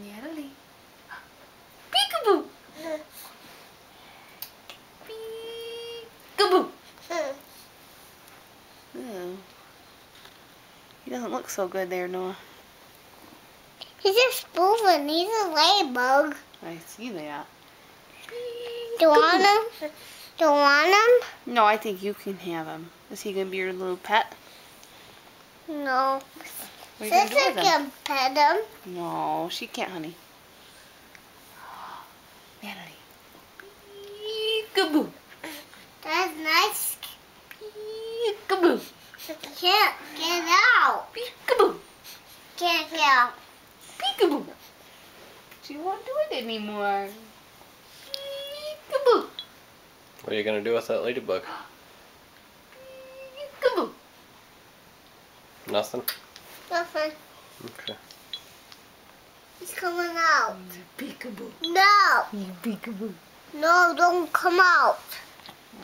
Natalie. Peekaboo. Peekaboo. Ooh. He doesn't look so good there, Noah. He's just moving. He's a ladybug. I see that. Do you want him? Do you want him? No, I think you can have him. Is he gonna be your little pet? No. What are you gonna do Sister with him? can pet him. No, she can't, honey. Natalie. Peekaboo. That's nice. Peekaboo. Can't get out. Peekaboo. Can't get out. Peekaboo. She won't do it anymore. Peekaboo. What are you gonna do with that ladybug? Peekaboo. Nothing? Nothing. Okay. He's coming out. Peekaboo. No. Peekaboo. No, don't come out.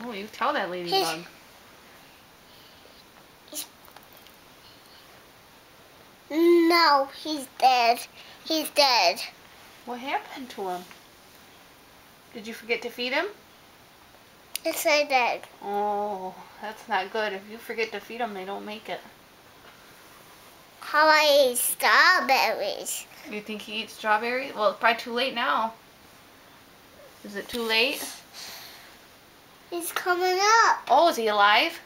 Oh, you tell that ladybug. No, he's dead. He's dead. What happened to him? Did you forget to feed him? Yes, I did. Oh, that's not good. If you forget to feed them, they don't make it. How I eat strawberries. You think he eats strawberries? Well, it's probably too late now. Is it too late? He's coming up. Oh, is he alive?